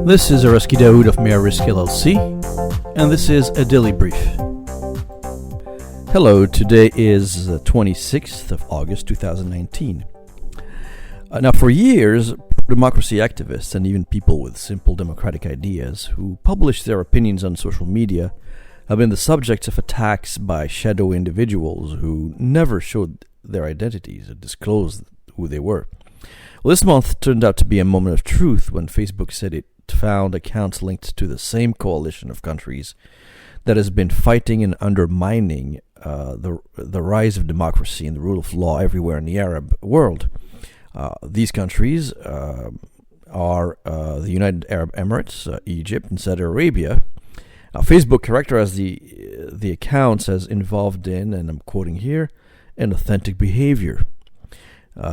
This is Araski Daoud of Mea Risk LLC, and this is a daily brief. Hello, today is the 26th of August 2019. Now, for years, democracy activists and even people with simple democratic ideas who publish their opinions on social media have been the subjects of attacks by shadow individuals who never showed their identities or disclosed who they were. Well, this month turned out to be a moment of truth when Facebook said it found accounts linked to the same coalition of countries that has been fighting and undermining the rise of democracy and the rule of law everywhere in the Arab world. These countries are the United Arab Emirates, Egypt, and Saudi Arabia. Facebook characterized the accounts as involved in, and I'm quoting here, inauthentic behavior.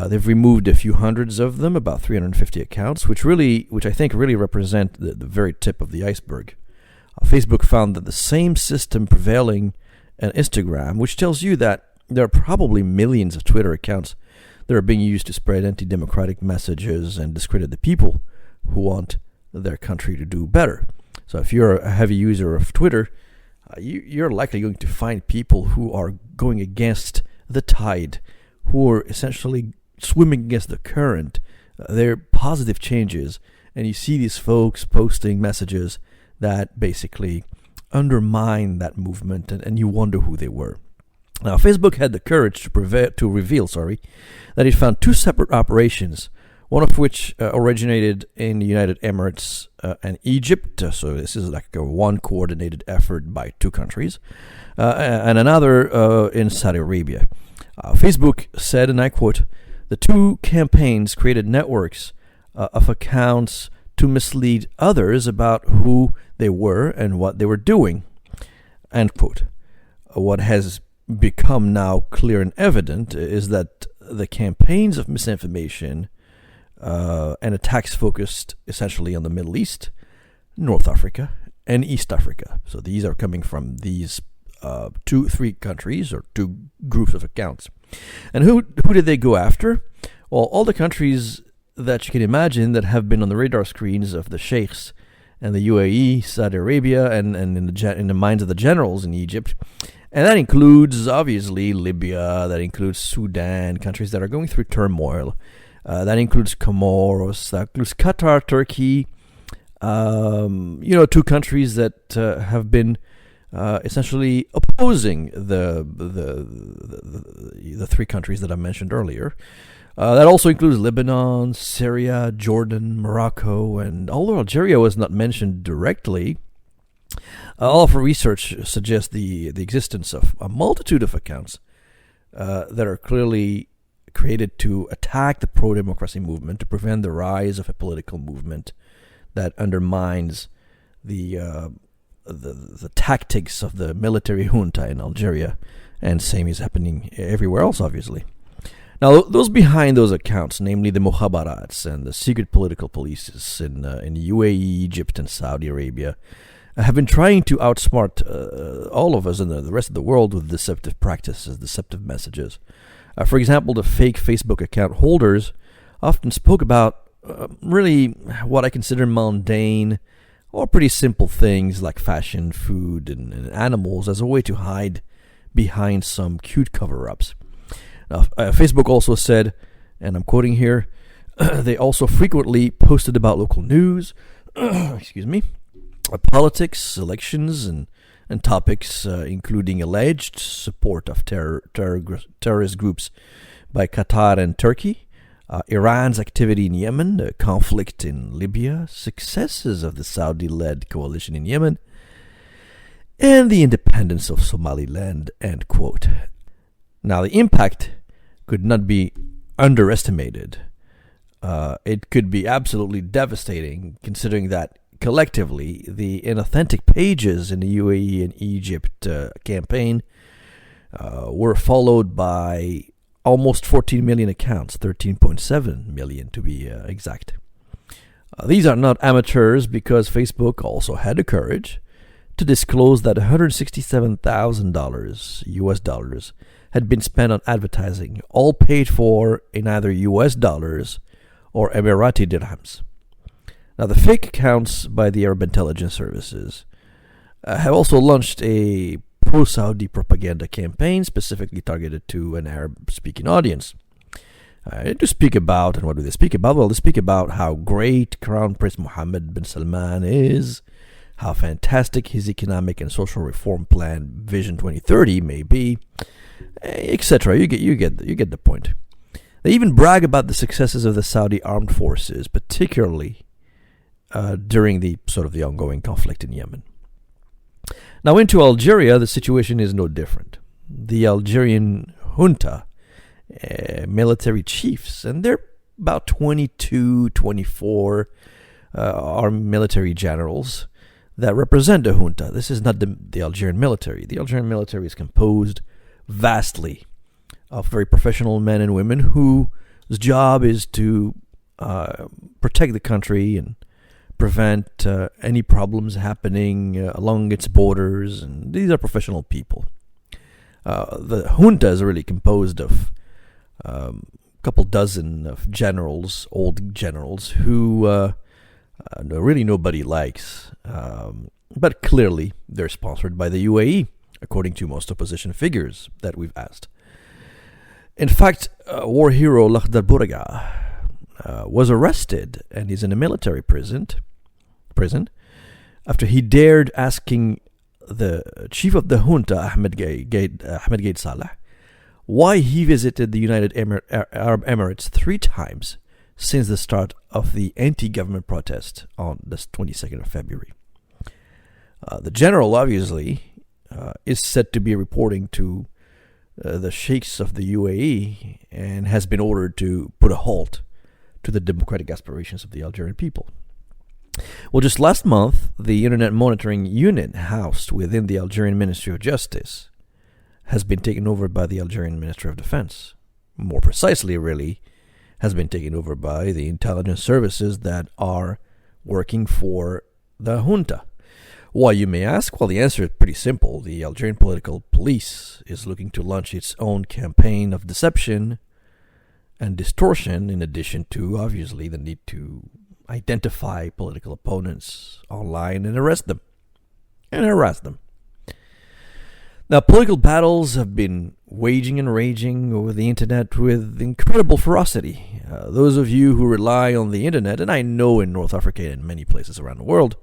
They've removed a few hundreds of them, about 350 accounts, which I think really represent the very tip of the iceberg. Facebook found that the same system prevailing on Instagram, which tells you that there are probably millions of Twitter accounts that are being used to spread anti-democratic messages and discredit the people who want their country to do better. So if you're a heavy user of Twitter, you're likely going to find people who are going against the tide, who are essentially swimming against the current. They're positive changes, and you see these folks posting messages that basically undermine that movement, and you wonder who they were. Now, Facebook had the courage to reveal that it found two separate operations, one of which originated in the United Emirates and Egypt. So this is like a one coordinated effort by two countries, and another in Saudi Arabia. Facebook said, and I quote, "The two campaigns created networks of accounts to mislead others about who they were and what they were doing," end quote. What has become now clear and evident is that the campaigns of misinformation and attacks focused essentially on the Middle East, North Africa, and East Africa. So these are coming from these three countries or two groups of accounts. And who did they go after? Well, all the countries that you can imagine that have been on the radar screens of the sheikhs and the UAE, Saudi Arabia, and in the minds of the generals in Egypt. And that includes, obviously, Libya, that includes Sudan, countries that are going through turmoil. That includes Comoros, that includes Qatar, Turkey, two countries that have been essentially opposing the three countries that I mentioned earlier. That also includes Lebanon, Syria, Jordan, Morocco, and although Algeria was not mentioned directly, all of our research suggests the existence of a multitude of accounts that are clearly created to attack the pro-democracy movement, to prevent the rise of a political movement that undermines the tactics of the military junta in Algeria, and same is happening everywhere else, obviously. Now, those behind those accounts, namely the Mukhabarats and the secret political polices in the UAE, Egypt, and Saudi Arabia, have been trying to outsmart all of us and the rest of the world with deceptive practices, deceptive messages. For example, the fake Facebook account holders often spoke about really what I consider mundane or pretty simple things like fashion, food, and animals as a way to hide behind some cute cover-ups. Now, Facebook also said, and I'm quoting here, they also frequently posted about local news, politics, elections, and topics including alleged support of terrorist groups by Qatar and Turkey, Iran's activity in Yemen, the conflict in Libya, successes of the Saudi-led coalition in Yemen, and the independence of Somaliland, end quote. Now, the impact could not be underestimated. It could be absolutely devastating, considering that collectively the inauthentic pages in the UAE and Egypt campaign were followed by almost 14 million accounts, 13.7 million to be exact. These are not amateurs, because Facebook also had the courage to disclose that $167,000 US dollars had been spent on advertising, all paid for in either US dollars or Emirati dirhams. Now, the fake accounts by the Arab intelligence services have also launched a pro-Saudi propaganda campaign specifically targeted to an Arab-speaking audience. To speak about, and what do they speak about? Well, they speak about how great Crown Prince Mohammed bin Salman is, how fantastic his economic and social reform plan, Vision 2030, may be, etc. You get the point. They even brag about the successes of the Saudi armed forces, particularly during the ongoing conflict in Yemen. Now, into Algeria, the situation is no different. The Algerian junta, military chiefs, and they're about 22, 24 are military generals that represent the junta. This is not the Algerian military. The Algerian military is composed vastly of very professional men and women whose job is to protect the country and prevent any problems happening along its borders, and these are professional people. The junta is really composed of a couple dozen of generals, old generals, who really nobody likes. But clearly, they're sponsored by the UAE, according to most opposition figures that we've asked. In fact, war hero Lakhdar Bourga was arrested and he's in a military prison after he dared asking the chief of the junta, Ahmed Gaid Saleh, why he visited the United Arab Emirates 3 times since the start of the anti-government protest on the 22nd of February. The general, obviously, is said to be reporting to the sheikhs of the UAE and has been ordered to put a halt to the democratic aspirations of the Algerian people. Well, just last month, the Internet Monitoring Unit housed within the Algerian Ministry of Justice has been taken over by the Algerian Ministry of Defense. More precisely, really, has been taken over by the intelligence services that are working for the junta. Why, you may ask? Well, the answer is pretty simple. The Algerian political police is looking to launch its own campaign of deception and distortion, in addition to, obviously, the need to identify political opponents online and arrest them and harass them. Now, political battles have been waging and raging over the internet with incredible ferocity. Those of you who rely on the internet, and I know in North Africa and many places around the world,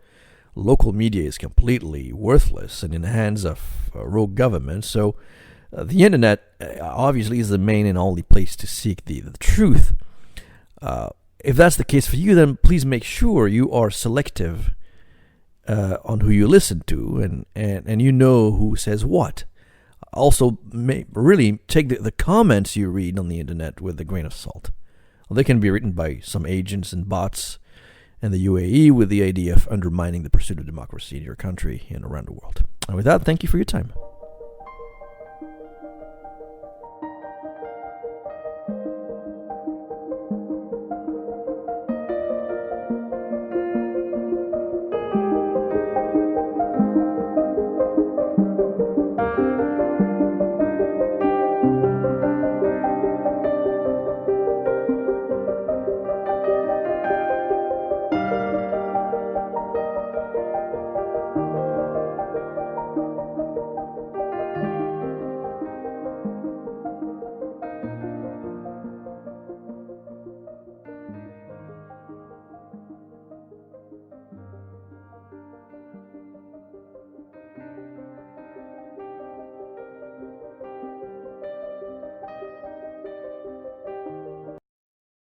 local media is completely worthless and in the hands of rogue governments. So the internet obviously is the main and only place to seek the truth. If that's the case for you, then please make sure you are selective on who you listen to and you know who says what. Also, really take the comments you read on the internet with a grain of salt. Well, they can be written by some agents and bots in the UAE with the idea of undermining the pursuit of democracy in your country and around the world. And with that, thank you for your time.